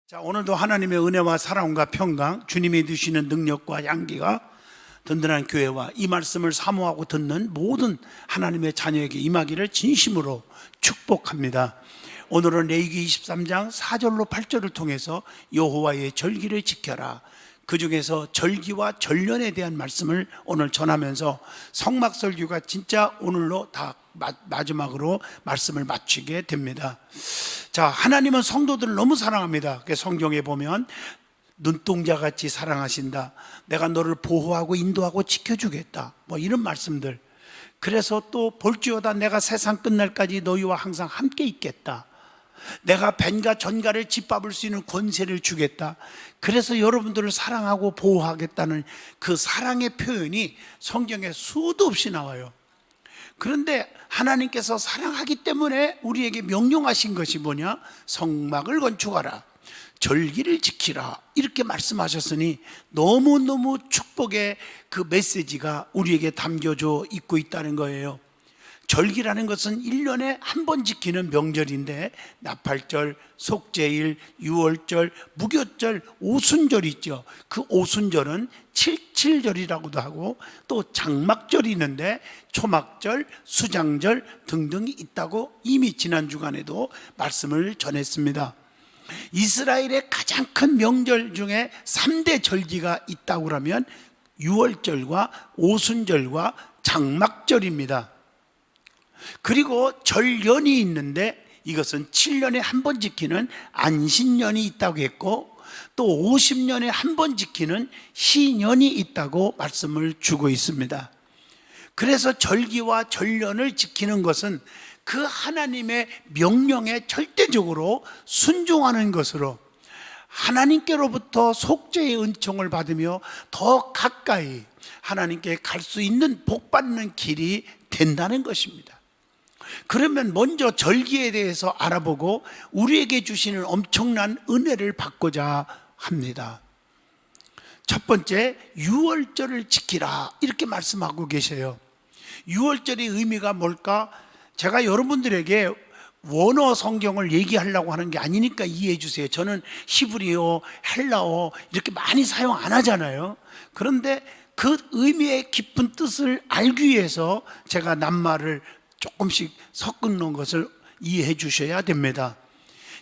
자, 오늘도 하나님의 은혜와 사랑과 평강, 주님이 주시는 능력과 향기가 든든한 교회와 이 말씀을 사모하고 듣는 모든 하나님의 자녀에게 임하기를 진심으로 축복합니다. 오늘은 레위기 23장 4절로 8절을 통해서 여호와의 절기를 지켜라, 그 중에서 절기와 전련에 대한 말씀을 오늘 전하면서 성막설교가 진짜 오늘로 다 마지막으로 말씀을 마치게 됩니다. 자, 하나님은 성도들을 너무 사랑합니다. 성경에 보면 눈동자같이 사랑하신다, 내가 너를 보호하고 인도하고 지켜주겠다, 이런 말씀들. 그래서 또 볼지어다 내가 세상 끝날까지 너희와 항상 함께 있겠다, 내가 뱀과 전갈을 짓밟을 수 있는 권세를 주겠다. 그래서 여러분들을 사랑하고 보호하겠다는 그 사랑의 표현이 성경에 수도 없이 나와요. 그런데 하나님께서 사랑하기 때문에 우리에게 명령하신 것이 뭐냐? 성막을 건축하라, 절기를 지키라, 이렇게 말씀하셨으니 너무너무 축복의 그 메시지가 우리에게 담겨져 있고 있다는 거예요. 절기라는 것은 1년에 한 번 지키는 명절인데, 나팔절, 속죄일, 유월절, 무교절, 오순절이 있죠. 그 오순절은 칠칠절이라고도 하고 또 장막절이 있는데 초막절, 수장절 등등이 있다고 이미 지난 주간에도 말씀을 전했습니다. 이스라엘의 가장 큰 명절 중에 3대 절기가 있다고 하면 유월절과 오순절과 장막절입니다. 그리고 절연이 있는데 이것은 7년에 한 번 지키는 안식년이 있다고 했고, 또 50년에 한 번 지키는 희년이 있다고 말씀을 주고 있습니다. 그래서 절기와 절연을 지키는 것은 그 하나님의 명령에 절대적으로 순종하는 것으로 하나님께로부터 속죄의 은총을 받으며 더 가까이 하나님께 갈 수 있는 복받는 길이 된다는 것입니다. 그러면 먼저 절기에 대해서 알아보고 우리에게 주시는 엄청난 은혜를 받고자 합니다. 첫 번째, 유월절을 지키라, 이렇게 말씀하고 계세요. 유월절의 의미가 뭘까? 제가 여러분들에게 원어 성경을 얘기하려고 하는 게 아니니까 이해해 주세요. 저는 히브리어, 헬라어 이렇게 많이 사용 안 하잖아요. 그런데 그 의미의 깊은 뜻을 알기 위해서 제가 낱말을 조금씩 섞은 것을 이해해 주셔야 됩니다.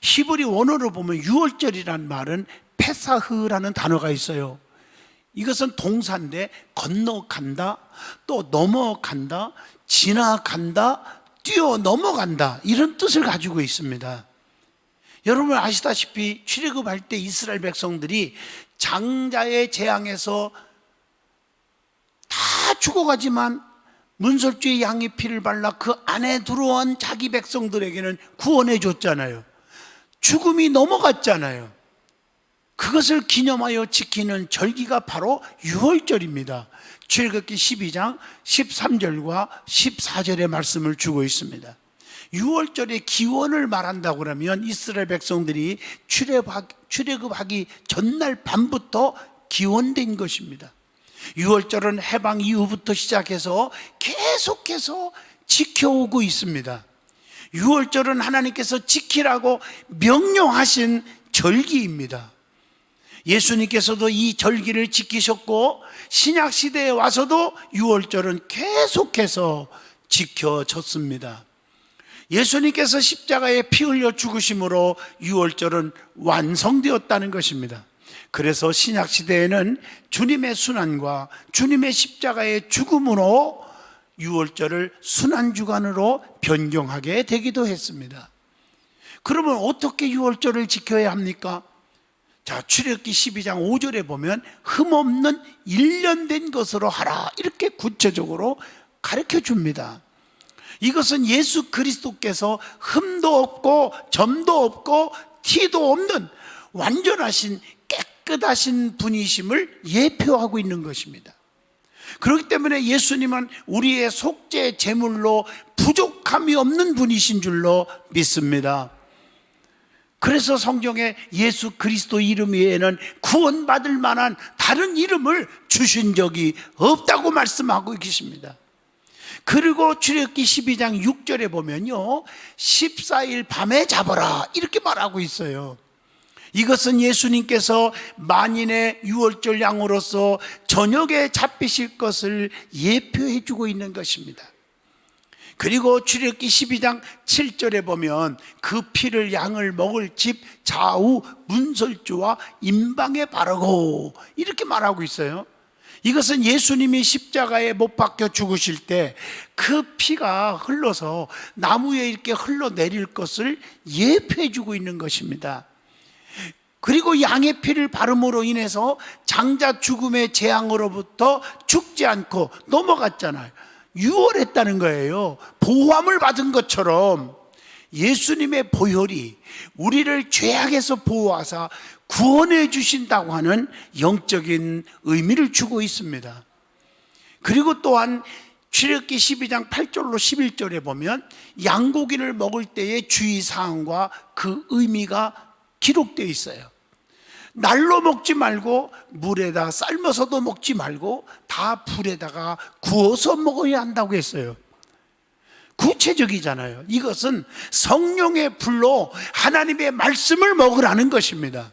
히브리 원어로 보면 유월절이라는 말은 페사흐라는 단어가 있어요. 이것은 동사인데 건너간다, 또 넘어간다, 지나간다, 뛰어 넘어간다, 이런 뜻을 가지고 있습니다. 여러분 아시다시피 출애굽할 때 이스라엘 백성들이 장자의 재앙에서 다 죽어가지만 문설주의 양의 피를 발라 그 안에 들어온 자기 백성들에게는 구원해 줬잖아요. 죽음이 넘어갔잖아요. 그것을 기념하여 지키는 절기가 바로 유월절입니다. 출애굽기 12장 13절과 14절의 말씀을 주고 있습니다. 유월절의 기원을 말한다고 하면 이스라엘 백성들이 출애굽하기 전날 밤부터 기원된 것입니다. 유월절은 해방 이후부터 시작해서 계속해서 지켜오고 있습니다. 유월절은 하나님께서 지키라고 명령하신 절기입니다. 예수님께서도 이 절기를 지키셨고 신약시대에 와서도 유월절은 계속해서 지켜졌습니다. 예수님께서 십자가에 피 흘려 죽으심으로 유월절은 완성되었다는 것입니다. 그래서 신약시대에는 주님의 순환과 주님의 십자가의 죽음으로 유월절을 순환주간으로 변경하게 되기도 했습니다. 그러면 어떻게 유월절을 지켜야 합니까? 자, 출애굽기 12장 5절에 보면 흠없는 1년 된 것으로 하라, 이렇게 구체적으로 가르쳐 줍니다. 이것은 예수 그리스도께서 흠도 없고 점도 없고 티도 없는 완전하신 깨끗하신 분이심을 예표하고 있는 것입니다. 그렇기 때문에 예수님은 우리의 속죄 제물로 부족함이 없는 분이신 줄로 믿습니다. 그래서 성경에 예수 그리스도 이름 외에는 구원받을 만한 다른 이름을 주신 적이 없다고 말씀하고 계십니다. 그리고 출애굽기 12장 6절에 보면요, 14일 밤에 잡아라 이렇게 말하고 있어요. 이것은 예수님께서 만인의 유월절 양으로서 저녁에 잡히실 것을 예표해 주고 있는 것입니다. 그리고 출애굽기 12장 7절에 보면 그 피를 양을 먹을 집 좌우 문설주와 임방에 바르고 이렇게 말하고 있어요. 이것은 예수님이 십자가에 못 박혀 죽으실 때 그 피가 흘러서 나무에 이렇게 흘러내릴 것을 예표해 주고 있는 것입니다. 그리고 양의 피를 바름으로 인해서 장자 죽음의 재앙으로부터 죽지 않고 넘어갔잖아요. 유월했다는 거예요. 보호함을 받은 것처럼 예수님의 보혈이 우리를 죄악에서 보호하사 구원해 주신다고 하는 영적인 의미를 주고 있습니다. 그리고 또한 출애굽기 12장 8절로 11절에 보면 양고기를 먹을 때의 주의사항과 그 의미가 기록되어 있어요. 날로 먹지 말고 물에다 삶아서도 먹지 말고 다 불에다가 구워서 먹어야 한다고 했어요. 구체적이잖아요. 이것은 성령의 불로 하나님의 말씀을 먹으라는 것입니다.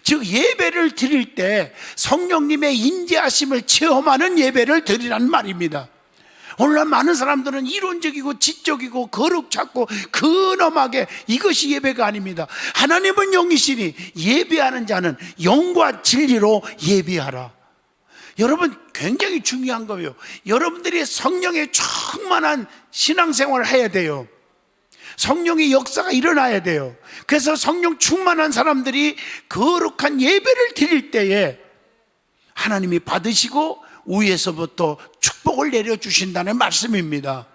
즉 예배를 드릴 때 성령님의 인재하심을 체험하는 예배를 드리라는 말입니다. 오늘날 많은 사람들은 이론적이고 지적이고 거룩 찾고 근엄하게, 이것이 예배가 아닙니다. 하나님은 영이시니 예배하는 자는 영과 진리로 예배하라. 여러분, 굉장히 중요한 거예요. 여러분들이 성령에 충만한 신앙생활을 해야 돼요. 성령의 역사가 일어나야 돼요. 그래서 성령 충만한 사람들이 거룩한 예배를 드릴 때에 하나님이 받으시고 위에서부터 축복을 내려주신다는 말씀입니다.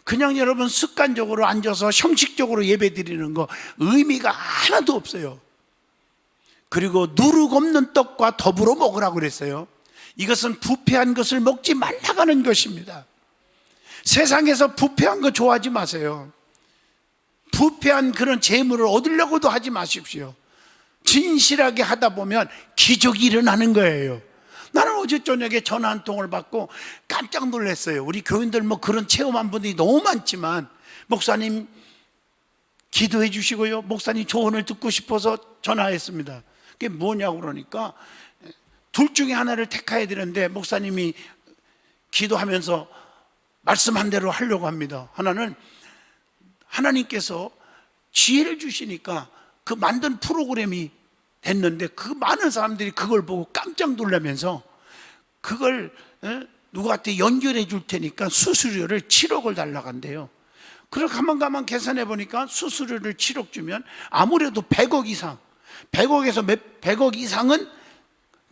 그냥 여러분 습관적으로 앉아서 형식적으로 예배 드리는 거 의미가 하나도 없어요. 그리고 누룩 없는 떡과 더불어 먹으라고 그랬어요. 이것은 부패한 것을 먹지 말라고 하는 것입니다. 세상에서 부패한 거 좋아하지 마세요. 부패한 그런 재물을 얻으려고도 하지 마십시오. 진실하게 하다 보면 기적이 일어나는 거예요. 나는 어제 저녁에 전화 한 통을 받고 깜짝 놀랐어요. 우리 교인들 뭐 그런 체험한 분들이 너무 많지만, 목사님 기도해 주시고요, 목사님 조언을 듣고 싶어서 전화했습니다. 그게 뭐냐고 그러니까 둘 중에 하나를 택해야 되는데 목사님이 기도하면서 말씀한 대로 하려고 합니다. 하나는 하나님께서 지혜를 주시니까 그 만든 프로그램이 됐는데 그 많은 사람들이 그걸 보고 깜짝 놀라면서 그걸 누구한테 연결해 줄 테니까 수수료를 7억을 달라고 한대요. 그래서 가만 계산해 보니까 수수료를 7억 주면 아무래도 100억 이상, 100억에서 100억 이상은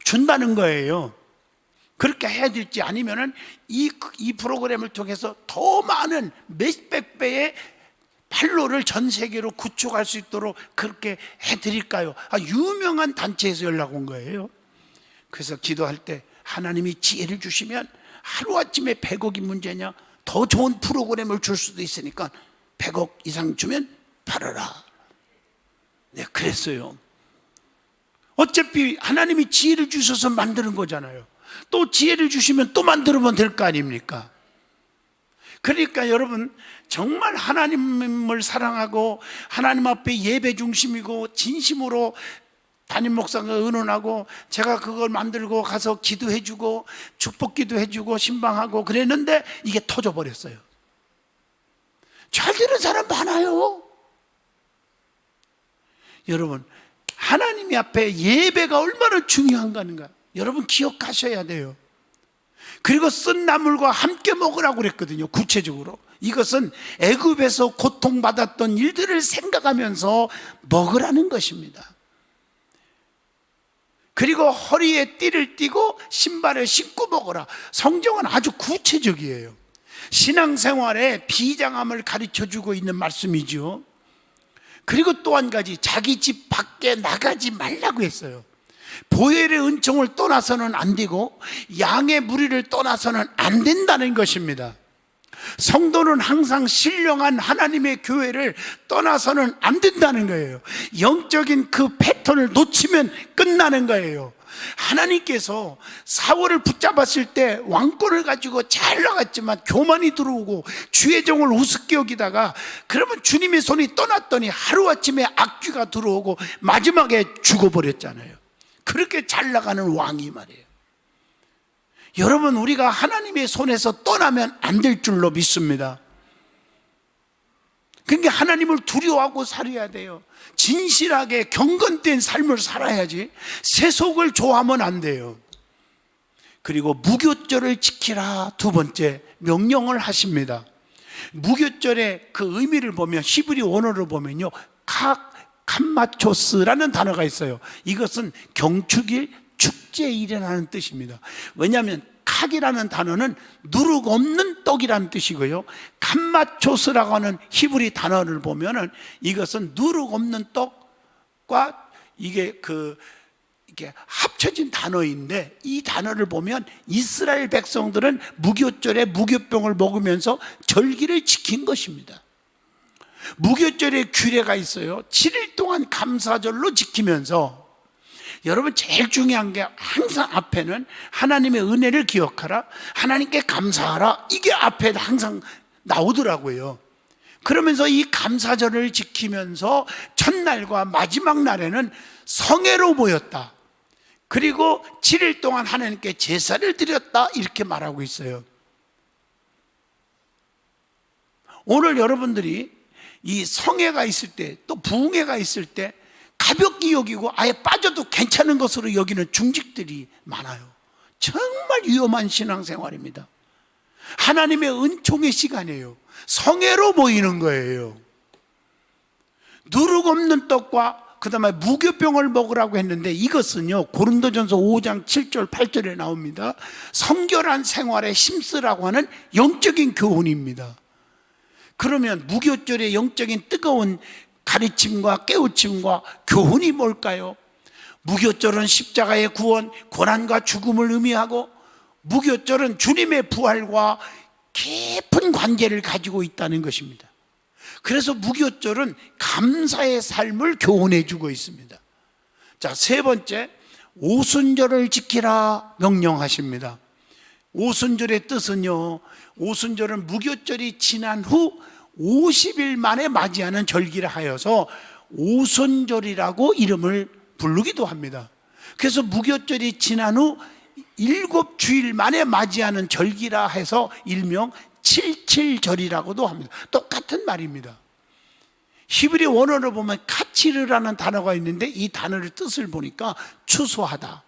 준다는 거예요. 그렇게 해야 될지, 아니면은 이 프로그램을 통해서 더 많은 몇백 배의 팔로를 전 세계로 구축할 수 있도록 그렇게 해드릴까요? 유명한 단체에서 연락 온 거예요. 그래서 기도할 때 하나님이 지혜를 주시면 하루아침에 100억이 문제냐, 더 좋은 프로그램을 줄 수도 있으니까 100억 이상 주면 팔아라. 네, 그랬어요. 어차피 하나님이 지혜를 주셔서 만드는 거잖아요. 또 지혜를 주시면 또 만들면 될 거 아닙니까? 그러니까 여러분, 정말 하나님을 사랑하고 하나님 앞에 예배 중심이고 진심으로 담임 목사가 의논하고 제가 그걸 만들고 가서 기도해주고 축복 기도해주고 신방하고 그랬는데 이게 터져버렸어요. 잘 되는 사람 많아요. 여러분, 하나님 앞에 예배가 얼마나 중요한가 하는가 여러분 기억하셔야 돼요. 그리고 쓴 나물과 함께 먹으라고 그랬거든요. 구체적으로 이것은 애굽에서 고통받았던 일들을 생각하면서 먹으라는 것입니다. 그리고 허리에 띠를 띠고 신발을 신고 먹어라. 성경은 아주 구체적이에요. 신앙생활의 비장함을 가르쳐주고 있는 말씀이죠. 그리고 또 한 가지, 자기 집 밖에 나가지 말라고 했어요. 보혈의 은총을 떠나서는 안 되고 양의 무리를 떠나서는 안 된다는 것입니다. 성도는 항상 신령한 하나님의 교회를 떠나서는 안 된다는 거예요. 영적인 그 패턴을 놓치면 끝나는 거예요. 하나님께서 사울을 붙잡았을 때 왕권을 가지고 잘 나갔지만 교만이 들어오고 주의 종을 우습게 여기다가 그러면 주님의 손이 떠났더니 하루아침에 악귀가 들어오고 마지막에 죽어버렸잖아요. 그렇게 잘 나가는 왕이 말이에요. 여러분, 우리가 하나님의 손에서 떠나면 안 될 줄로 믿습니다. 그러니까 하나님을 두려워하고 살아야 돼요. 진실하게 경건된 삶을 살아야지 세속을 좋아하면 안 돼요. 그리고 무교절을 지키라, 두 번째 명령을 하십니다. 무교절의 그 의미를 보면 히브리 원어로 보면요, 캄마초스라는 단어가 있어요. 이것은 경축일, 축제일이라는 뜻입니다. 왜냐하면 칵이라는 단어는 누룩 없는 떡이라는 뜻이고요, 캄마초스라고 하는 히브리 단어를 보면은 이것은 누룩 없는 떡과 이게 합쳐진 단어인데, 이 단어를 보면 이스라엘 백성들은 무교절에 무교병을 먹으면서 절기를 지킨 것입니다. 무교절에 규례가 있어요. 7일 동안 감사절로 지키면서, 여러분 제일 중요한 게 항상 앞에는 하나님의 은혜를 기억하라, 하나님께 감사하라, 이게 앞에 항상 나오더라고요. 그러면서 이 감사절을 지키면서 첫날과 마지막 날에는 성회로 모였다, 그리고 7일 동안 하나님께 제사를 드렸다, 이렇게 말하고 있어요. 오늘 여러분들이 이 성회가 있을 때, 또 부흥회가 있을 때 가볍게 여기고 아예 빠져도 괜찮은 것으로 여기는 중직들이 많아요. 정말 위험한 신앙생활입니다. 하나님의 은총의 시간이에요. 성회로 모이는 거예요. 누룩 없는 떡과 그 다음에 무교병을 먹으라고 했는데, 이것은요 고린도전서 5장 7절 8절에 나옵니다. 성결한 생활에 힘쓰라고 하는 영적인 교훈입니다. 그러면 무교절의 영적인 뜨거운 가르침과 깨우침과 교훈이 뭘까요? 무교절은 십자가의 구원, 고난과 죽음을 의미하고, 무교절은 주님의 부활과 깊은 관계를 가지고 있다는 것입니다. 그래서 무교절은 감사의 삶을 교훈해 주고 있습니다. 자, 세 번째, 오순절을 지키라 명령하십니다. 오순절의 뜻은요, 오순절은 무교절이 지난 후 50일 만에 맞이하는 절기라 하여서 오순절이라고 이름을 부르기도 합니다. 그래서 무교절이 지난 후 7주일 만에 맞이하는 절기라 해서 일명 칠칠절이라고도 합니다. 똑같은 말입니다. 히브리 원어로 보면 카치르라는 단어가 있는데, 이 단어의 뜻을 보니까 추수하다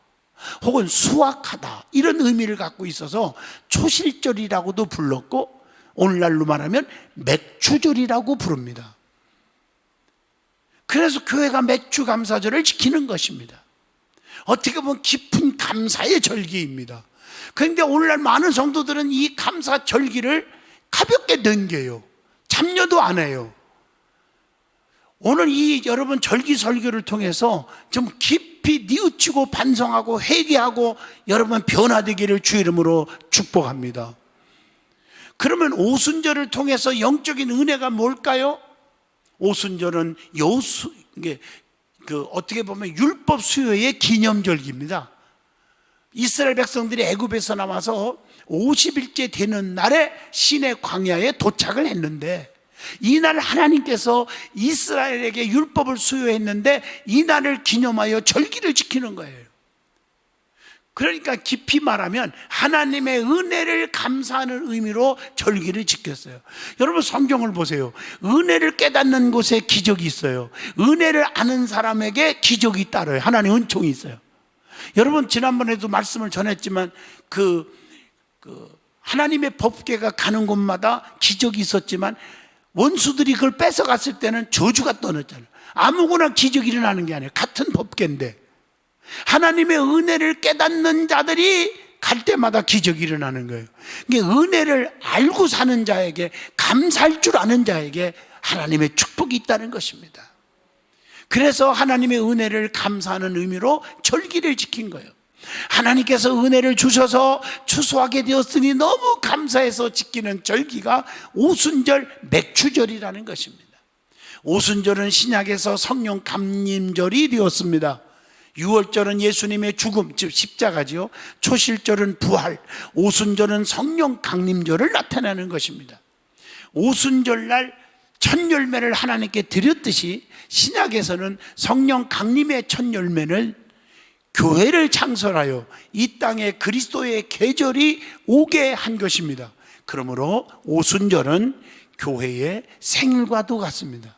혹은 수확하다, 이런 의미를 갖고 있어서 초실절이라고도 불렀고, 오늘날로 말하면 맥추절이라고 부릅니다. 그래서 교회가 맥추감사절을 지키는 것입니다. 어떻게 보면 깊은 감사의 절기입니다. 그런데 오늘날 많은 성도들은 이 감사 절기를 가볍게 넘겨요. 참여도 안 해요. 오늘 이 여러분 절기 설교를 통해서 좀 깊이 뉘우치고 반성하고 회개하고 여러분 변화되기를 주 이름으로 축복합니다. 그러면 오순절을 통해서 영적인 은혜가 뭘까요? 오순절은 어떻게 보면 율법 수요의 기념절기입니다. 이스라엘 백성들이 애굽에서 나와서 50일째 되는 날에 시내 광야에 도착을 했는데, 이날 하나님께서 이스라엘에게 율법을 수요했는데 이 날을 기념하여 절기를 지키는 거예요. 그러니까 깊이 말하면 하나님의 은혜를 감사하는 의미로 절기를 지켰어요. 여러분 성경을 보세요. 은혜를 깨닫는 곳에 기적이 있어요. 은혜를 아는 사람에게 기적이 따라요. 하나님의 은총이 있어요. 여러분 지난번에도 말씀을 전했지만 하나님의 법궤가 가는 곳마다 기적이 있었지만 원수들이 그걸 뺏어갔을 때는 저주가 떠났잖아요. 아무거나 기적이 일어나는 게 아니에요. 같은 법궤인데 하나님의 은혜를 깨닫는 자들이 갈 때마다 기적이 일어나는 거예요. 그러니까 은혜를 알고 사는 자에게, 감사할 줄 아는 자에게 하나님의 축복이 있다는 것입니다. 그래서 하나님의 은혜를 감사하는 의미로 절기를 지킨 거예요. 하나님께서 은혜를 주셔서 추수하게 되었으니 너무 감사해서 지키는 절기가 오순절 맥추절이라는 것입니다. 오순절은 신약에서 성령 감림절이 되었습니다. 유월절은 예수님의 죽음, 즉 십자가지요. 초실절은 부활, 오순절은 성령 강림절을 나타내는 것입니다. 오순절날 첫 열매를 하나님께 드렸듯이 신약에서는 성령 강림의 첫 열매는 교회를 창설하여 이 땅에 그리스도의 계절이 오게 한 것입니다. 그러므로 오순절은 교회의 생일과도 같습니다.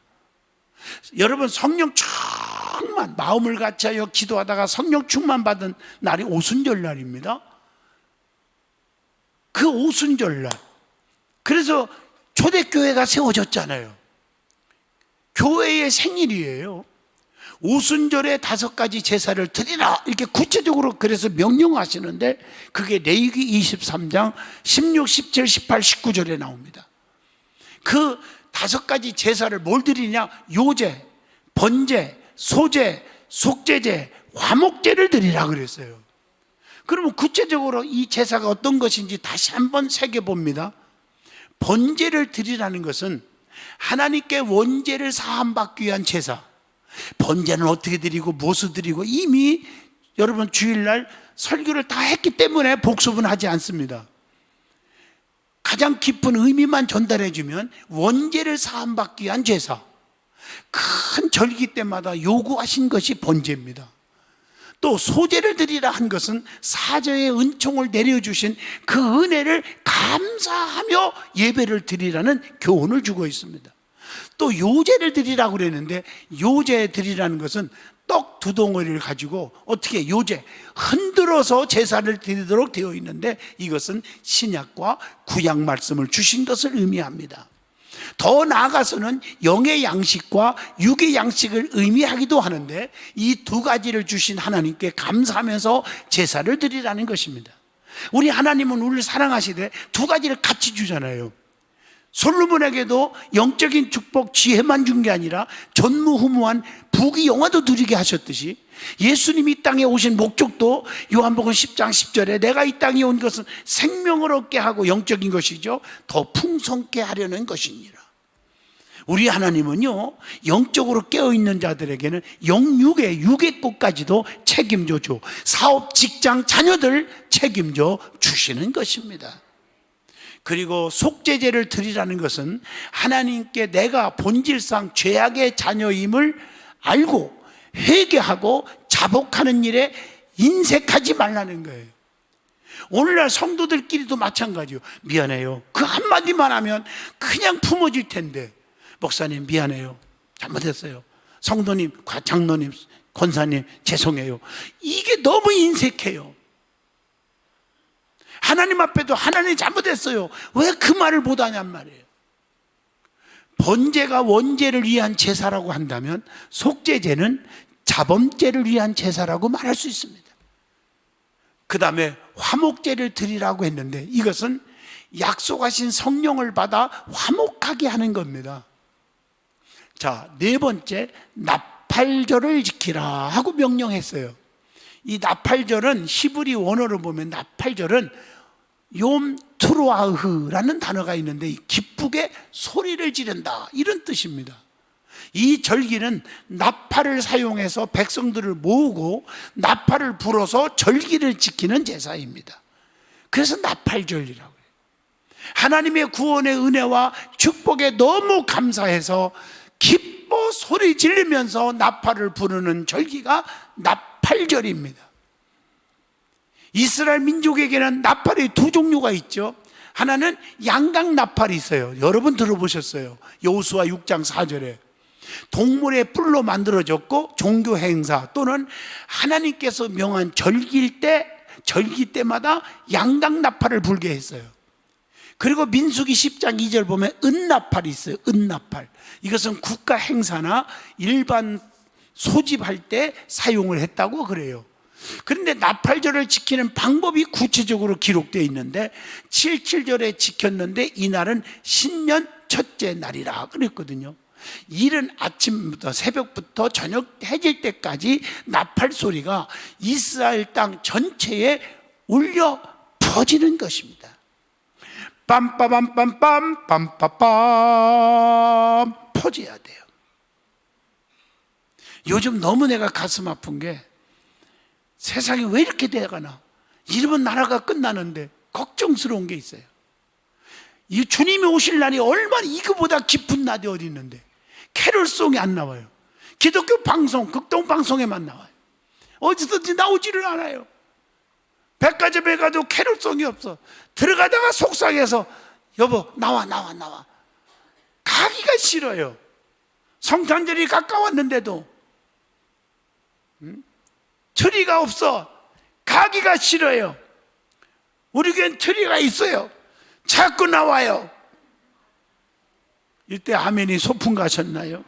여러분, 성령 충만, 마음을 같이하여 기도하다가 성령 충만 받은 날이 오순절 날입니다. 그 오순절 날, 그래서 초대교회가 세워졌잖아요. 교회의 생일이에요. 오순절에 5가지 제사를 드리라, 이렇게 구체적으로 그래서 명령하시는데, 그게 레위기 23장 16, 17, 18, 19절에 나옵니다. 그 5가지 제사를 뭘 드리냐? 요제, 번제, 소제, 속제제, 화목제를 드리라 그랬어요. 그러면 구체적으로 이 제사가 어떤 것인지 다시 한번 새겨봅니다. 번제를 드리라는 것은 하나님께 원죄를 사함받기 위한 제사. 번제는 어떻게 드리고 무엇을 드리고 이미 여러분 주일날 설교를 다 했기 때문에 복습은 하지 않습니다. 가장 깊은 의미만 전달해주면 원죄를 사함받기 위한 제사, 큰 절기 때마다 요구하신 것이 번제입니다. 또 소제를 드리라 한 것은 사저의 은총을 내려주신 그 은혜를 감사하며 예배를 드리라는 교훈을 주고 있습니다. 또 요제를 드리라고 그랬는데, 요제 드리라는 것은 떡 2덩어리를 가지고 어떻게 요제 흔들어서 제사를 드리도록 되어 있는데, 이것은 신약과 구약 말씀을 주신 것을 의미합니다. 더 나아가서는 영의 양식과 육의 양식을 의미하기도 하는데, 이 2가지를 주신 하나님께 감사하면서 제사를 드리라는 것입니다. 우리 하나님은 우리를 사랑하시되 2가지를 같이 주잖아요. 솔로몬에게도 영적인 축복, 지혜만 준 게 아니라 전무후무한 부귀 영화도 누리게 하셨듯이, 예수님이 이 땅에 오신 목적도 요한복음 10장 10절에 내가 이 땅에 온 것은 생명을 얻게 하고, 영적인 것이죠, 더 풍성케 하려는 것이니라. 우리 하나님은요, 영적으로 깨어있는 자들에게는 영육의 육의 것까지도 책임져 줘, 사업, 직장, 자녀들 책임져 주시는 것입니다. 그리고 속죄제를 드리라는 것은 하나님께 내가 본질상 죄악의 자녀임을 알고 회개하고 자복하는 일에 인색하지 말라는 거예요. 오늘날 성도들끼리도 마찬가지요. 미안해요, 그 한마디만 하면 그냥 품어질 텐데, 목사님 미안해요, 잘못했어요, 성도님, 장로님, 권사님 죄송해요, 이게 너무 인색해요. 하나님 앞에도 하나님 잘못했어요, 왜 그 말을 못하냔 말이에요. 번제가 원죄를 위한 제사라고 한다면 속죄제는 자범죄를 위한 제사라고 말할 수 있습니다. 그 다음에 화목제를 드리라고 했는데, 이것은 약속하신 성령을 받아 화목하게 하는 겁니다. 자, 4번째, 나팔절을 지키라 하고 명령했어요. 이 나팔절은 히브리 원어로 보면 나팔절은 욤 트로아흐라는 단어가 있는데, 기쁘게 소리를 지른다, 이런 뜻입니다. 이 절기는 나팔을 사용해서 백성들을 모으고 나팔을 불어서 절기를 지키는 제사입니다. 그래서 나팔절이라고 해요. 하나님의 구원의 은혜와 축복에 너무 감사해서 기뻐 소리 지르면서 나팔을 부르는 절기가 나팔절입니다. 이스라엘 민족에게는 나팔이 2 종류가 있죠. 하나는 양각 나팔이 있어요. 여러분 들어보셨어요. 여호수아 6장 4절에 동물의 뿔로 만들어졌고, 종교 행사 또는 하나님께서 명한 절기 때마다 양각 나팔을 불게 했어요. 그리고 민수기 10장 2절 보면 은나팔이 있어요. 은나팔, 이것은 국가 행사나 일반 소집할 때 사용을 했다고 그래요. 그런데 나팔절을 지키는 방법이 구체적으로 기록되어 있는데, 77절에 지켰는데 이날은 신년 첫째 날이라 그랬거든요. 이른 아침부터 새벽부터 저녁 해질 때까지 나팔 소리가 이스라엘 땅 전체에 울려 퍼지는 것입니다. 빰빠밤빰빰 빰빠빰 퍼져야 돼요. 요즘 너무 내가 가슴 아픈 게, 세상이 왜 이렇게 돼가나? 이러면 나라가 끝나는데 걱정스러운 게 있어요. 이 주님이 오실 날이 얼마나 이거보다 깊은 날이 어디 있는데 캐롤송이 안 나와요. 기독교 방송, 극동 방송에만 나와요. 어디든지 나오지를 않아요. 백화점에 가도 캐롤송이 없어. 들어가다가 속상해서 여보 나와 가기가 싫어요. 성탄절이 가까웠는데도 트리가 없어. 가기가 싫어요. 우리 교회는 트리가 있어요. 자꾸 나와요. 이때 아멘이 소풍 가셨나요?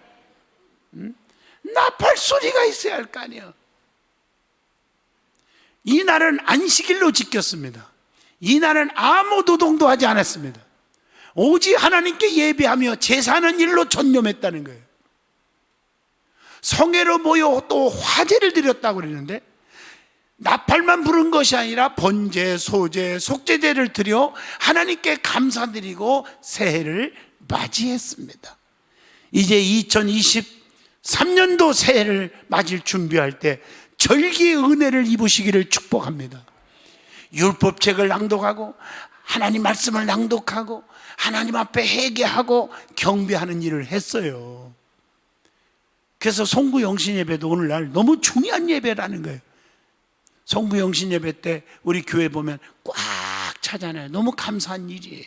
나팔 소리가 있어야 할 거 아니에요. 이 날은 안식일로 지켰습니다. 이 날은 아무 노동도 하지 않았습니다. 오직 하나님께 예배하며 제사하는 일로 전념했다는 거예요. 성회로 모여 또 화제를 드렸다고 그러는데 나팔만 부른 것이 아니라 번제, 소제, 속제제를 드려 하나님께 감사드리고 새해를 맞이했습니다. 이제 2023년도 새해를 맞을 준비할 때 절기의 은혜를 입으시기를 축복합니다. 율법책을 낭독하고 하나님 말씀을 낭독하고 하나님 앞에 회개하고 경배하는 일을 했어요. 그래서 송구 영신 예배도 오늘날 너무 중요한 예배라는 거예요. 송구 영신 예배 때 우리 교회 보면 꽉 차잖아요. 너무 감사한 일이에요.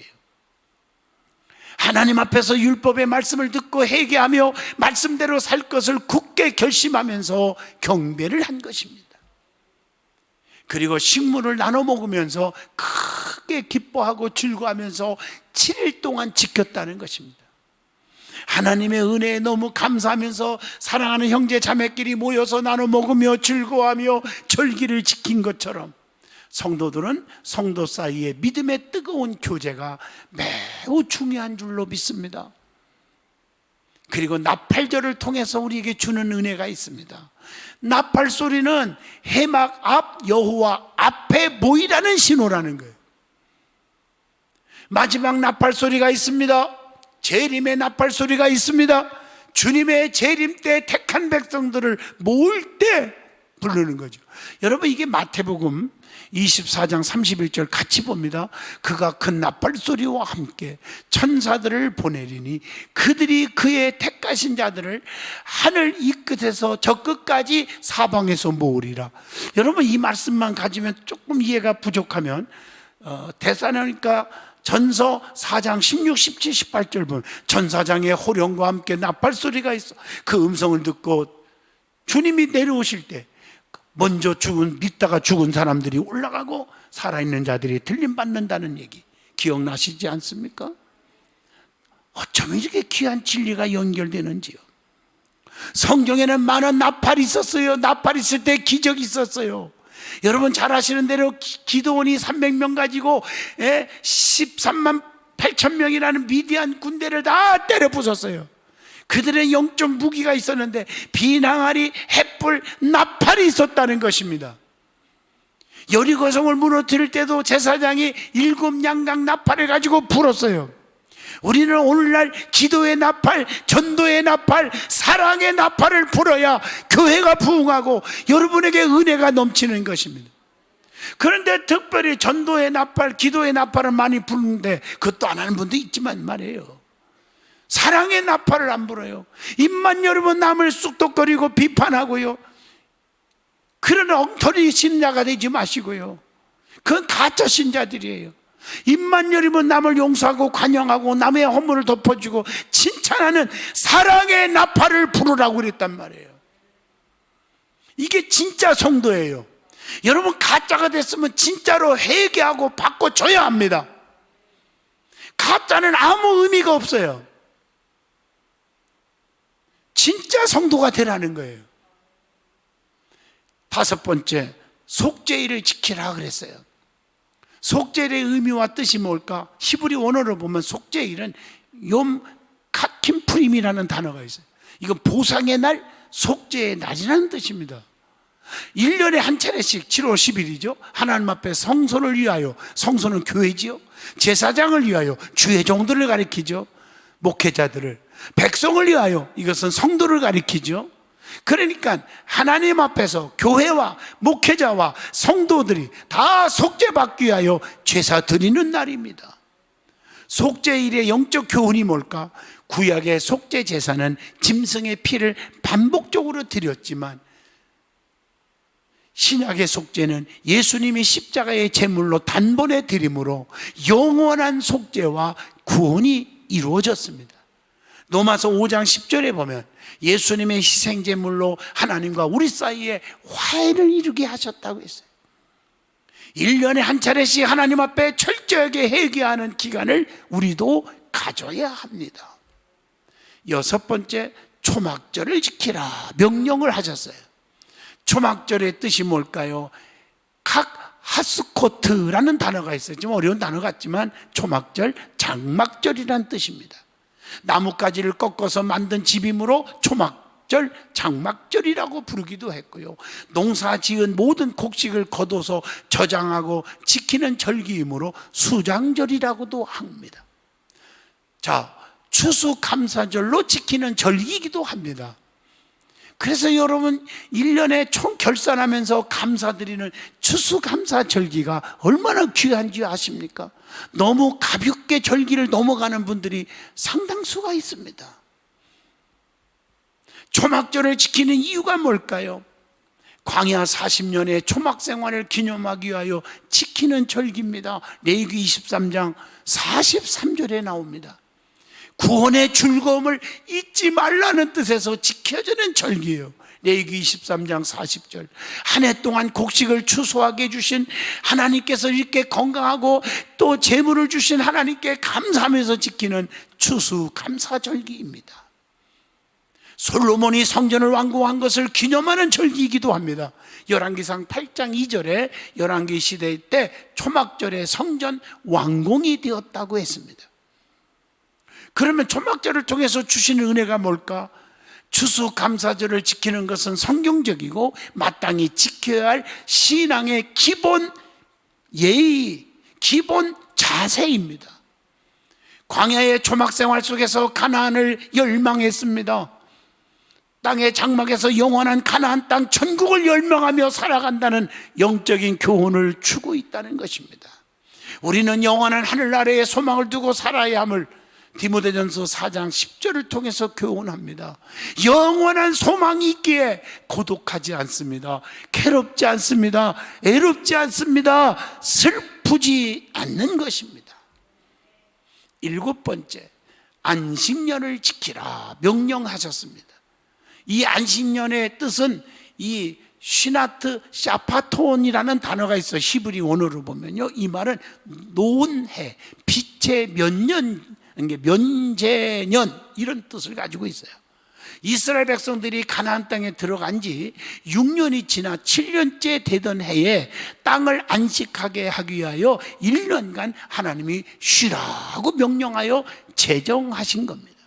하나님 앞에서 율법의 말씀을 듣고 회개하며 말씀대로 살 것을 굳게 결심하면서 경배를 한 것입니다. 그리고 식물을 나눠 먹으면서 크게 기뻐하고 즐거워하면서 7일 동안 지켰다는 것입니다. 하나님의 은혜에 너무 감사하면서 사랑하는 형제 자매끼리 모여서 나눠 먹으며 즐거워하며 절기를 지킨 것처럼 성도들은 성도 사이에 믿음의 뜨거운 교제가 매우 중요한 줄로 믿습니다. 그리고 나팔절을 통해서 우리에게 주는 은혜가 있습니다. 나팔 소리는 회막 앞 여호와 앞에 모이라는 신호라는 거예요. 마지막 나팔 소리가 있습니다. 재림의 나팔 소리가 있습니다. 주님의 재림 때 택한 백성들을 모을 때 부르는 거죠. 여러분, 이게 마태복음 24장 31절 같이 봅니다. 그가 큰 나팔 소리와 함께 천사들을 보내리니 그들이 그의 택하신 자들을 하늘 이 끝에서 저 끝까지 사방에서 모으리라. 여러분, 이 말씀만 가지면 조금 이해가 부족하면 데살로니가 전서 4장 16, 17, 18절 보면 천사장의 호령과 함께 나팔 소리가 있어. 그 음성을 듣고 주님이 내려오실 때 먼저 믿다가 죽은 사람들이 올라가고 살아있는 자들이 들림받는다는 얘기 기억나시지 않습니까? 어쩌면 이렇게 귀한 진리가 연결되는지요. 성경에는 많은 나팔이 있었어요. 나팔이 있을 때 기적이 있었어요. 여러분 잘 아시는 대로 기드온이 300명 가지고 13만 8천 명이라는 미디안 군대를 다 때려 부쉈어요. 그들의 영적 무기가 있었는데 비낭아리, 횃불, 나팔이 있었다는 것입니다. 여리고성을 무너뜨릴 때도 제사장이 7양강 나팔을 가지고 불었어요. 우리는 오늘날 기도의 나팔, 전도의 나팔, 사랑의 나팔을 불어야 교회가 부흥하고 여러분에게 은혜가 넘치는 것입니다. 그런데 특별히 전도의 나팔, 기도의 나팔을 많이 부르는데 그것도 안 하는 분도 있지만 말이에요. 사랑의 나팔을 안 불어요. 입만 열으면 남을 쑥덕거리고 비판하고요. 그런 엉터리 신자가 되지 마시고요. 그건 가짜 신자들이에요. 입만 열으면 남을 용서하고 관용하고 남의 허물을 덮어주고 칭찬하는 사랑의 나팔을 부르라고 그랬단 말이에요. 이게 진짜 성도예요. 여러분, 가짜가 됐으면 진짜로 회개하고 바꿔줘야 합니다. 가짜는 아무 의미가 없어요. 진짜 성도가 되라는 거예요. 5번째, 속죄일을 지키라 그랬어요. 속죄일의 의미와 뜻이 뭘까? 히브리 원어로 보면 속죄일은 욤 카킴 프림이라는 단어가 있어요. 이건 보상의 날, 속죄의 날이라는 뜻입니다. 1년에 한 차례씩 7월 10일이죠 하나님 앞에 성소를 위하여, 성소는 교회지요, 제사장을 위하여 주의 종들을 가리키죠, 목회자들을, 백성을 위하여, 이것은 성도를 가리키죠. 그러니까 하나님 앞에서 교회와 목회자와 성도들이 다 속죄받기 위하여 제사 드리는 날입니다. 속죄일의 영적 교훈이 뭘까? 구약의 속죄 제사는 짐승의 피를 반복적으로 드렸지만 신약의 속죄는 예수님이 십자가의 제물로 단번에 드림으로 영원한 속죄와 구원이 이루어졌습니다. 로마서 5장 10절에 보면 예수님의 희생제물로 하나님과 우리 사이에 화해를 이루게 하셨다고 했어요. 1년에 한 차례씩 하나님 앞에 철저하게 회개하는 기간을 우리도 가져야 합니다. 여섯 번째, 초막절을 지키라 명령을 하셨어요. 초막절의 뜻이 뭘까요? 각 하스코트라는 단어가 있어요. 좀 어려운 단어 같지만 초막절, 장막절이라는 뜻입니다. 나뭇가지를 꺾어서 만든 집이므로 초막절, 장막절이라고 부르기도 했고요. 농사 지은 모든 곡식을 거둬서 저장하고 지키는 절기이므로 수장절이라고도 합니다. 자, 추수감사절로 지키는 절기이기도 합니다. 그래서 여러분 1년에 총 결산하면서 감사드리는 추수감사절기가 얼마나 귀한지 아십니까? 너무 가볍게 절기를 넘어가는 분들이 상당수가 있습니다. 초막절을 지키는 이유가 뭘까요? 광야 40년의 초막 생활을 기념하기 위하여 지키는 절기입니다. 레위기 23장 43절에 나옵니다. 구원의 즐거움을 잊지 말라는 뜻에서 지켜지는 절기예요. 레위기 23장 40절. 한 해 동안 곡식을 추수하게 해주신 하나님께서 이렇게 건강하고 또 재물을 주신 하나님께 감사하면서 지키는 추수감사절기입니다. 솔로몬이 성전을 완공한 것을 기념하는 절기이기도 합니다. 열왕기상 8장 2절에 열왕기 시대 때 초막절에 성전 완공이 되었다고 했습니다. 그러면 초막절을 통해서 주시는 은혜가 뭘까? 추수감사절을 지키는 것은 성경적이고 마땅히 지켜야 할 신앙의 기본 예의, 기본 자세입니다. 광야의 초막생활 속에서 가나안을 열망했습니다. 땅의 장막에서 영원한 가나안 땅 천국을 열망하며 살아간다는 영적인 교훈을 주고 있다는 것입니다. 우리는 영원한 하늘나라에 소망을 두고 살아야 함을 디모데전서 4장 10절을 통해서 교훈합니다. 영원한 소망이 있기에 고독하지 않습니다. 괴롭지 않습니다. 애롭지 않습니다. 슬프지 않는 것입니다. 일곱 번째, 안식년을 지키라 명령하셨습니다. 이 안식년의 뜻은 이 쉬나트 샤파톤이라는 단어가 있어요. 히브리 원어로 보면요, 이 말은 노은해, 빛의 면년, 면제년 이런 뜻을 가지고 있어요. 이스라엘 백성들이 가나안 땅에 들어간 지 6년이 지나 7년째 되던 해에 땅을 안식하게 하기 위하여 1년간 하나님이 쉬라고 명령하여 제정하신 겁니다.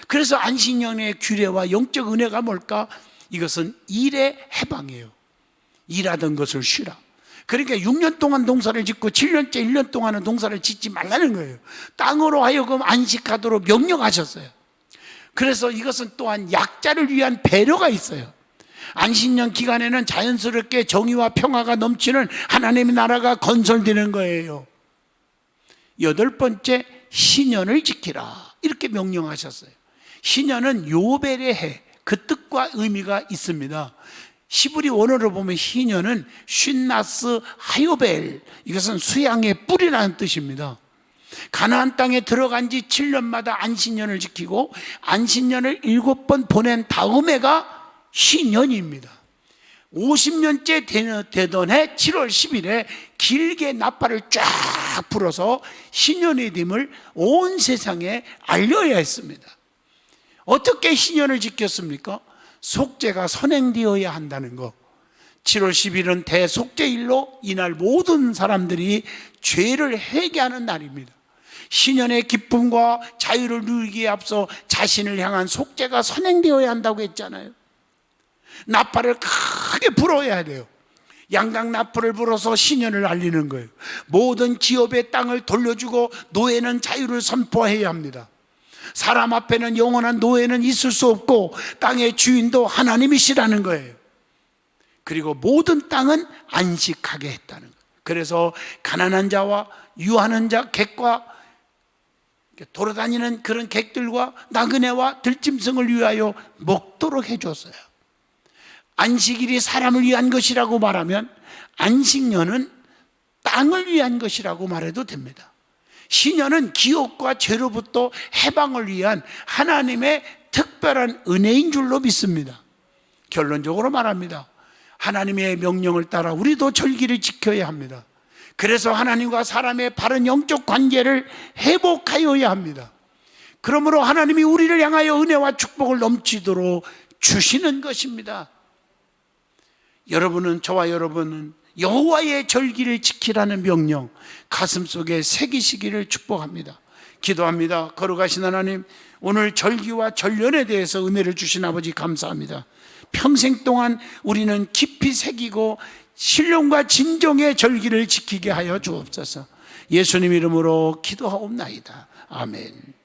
그래서 안식년의 규례와 영적 은혜가 뭘까? 이것은 일의 해방이에요. 일하던 것을 쉬라. 그러니까 6년 동안 농사를 짓고 7년째 1년 동안은 농사를 짓지 말라는 거예요. 땅으로 하여금 안식하도록 명령하셨어요. 그래서 이것은 또한 약자를 위한 배려가 있어요. 안식년 기간에는 자연스럽게 정의와 평화가 넘치는 하나님의 나라가 건설되는 거예요. 여덟 번째, 신년을 지키라 이렇게 명령하셨어요. 신년은 요벨의 해, 그 뜻과 의미가 있습니다. 히브리 원어로 보면 희년은 쉰나스 하요벨, 이것은 수양의 뿌리라는 뜻입니다. 가나안 땅에 들어간 지 7년마다 안식년을 지키고 안식년을 7번 보낸 다음 해가 희년입니다. 50년째 되던 해 7월 10일에 길게 나팔을 쫙 불어서 희년의 됨을 온 세상에 알려야 했습니다. 어떻게 희년을 지켰습니까? 속죄가 선행되어야 한다는 것. 7월 10일은 대속죄일로 이날 모든 사람들이 죄를 회개하는 날입니다. 신년의 기쁨과 자유를 누리기에 앞서 자신을 향한 속죄가 선행되어야 한다고 했잖아요. 나팔을 크게 불어야 돼요. 양각 나팔을 불어서 신년을 알리는 거예요. 모든 기업의 땅을 돌려주고 노예는 자유를 선포해야 합니다. 사람 앞에는 영원한 노예는 있을 수 없고 땅의 주인도 하나님이시라는 거예요. 그리고 모든 땅은 안식하게 했다는 거예요. 그래서 가난한 자와 유하는 자, 객과 돌아다니는 그런 객들과 나그네와 들짐승을 위하여 먹도록 해줬어요. 안식일이 사람을 위한 것이라고 말하면 안식년은 땅을 위한 것이라고 말해도 됩니다. 시년은 기업과 죄로부터 해방을 위한 하나님의 특별한 은혜인 줄로 믿습니다. 결론적으로 말합니다. 하나님의 명령을 따라 우리도 절기를 지켜야 합니다. 그래서 하나님과 사람의 바른 영적 관계를 회복하여야 합니다. 그러므로 하나님이 우리를 향하여 은혜와 축복을 넘치도록 주시는 것입니다. 저와 여러분은 여호와의 절기를 지키라는 명령 가슴속에 새기시기를 축복합니다. 기도합니다. 거룩하신 하나님, 오늘 절기와 전련에 대해서 은혜를 주신 아버지 감사합니다. 평생 동안 우리는 깊이 새기고 신령과 진정의 절기를 지키게 하여 주옵소서. 예수님 이름으로 기도하옵나이다. 아멘.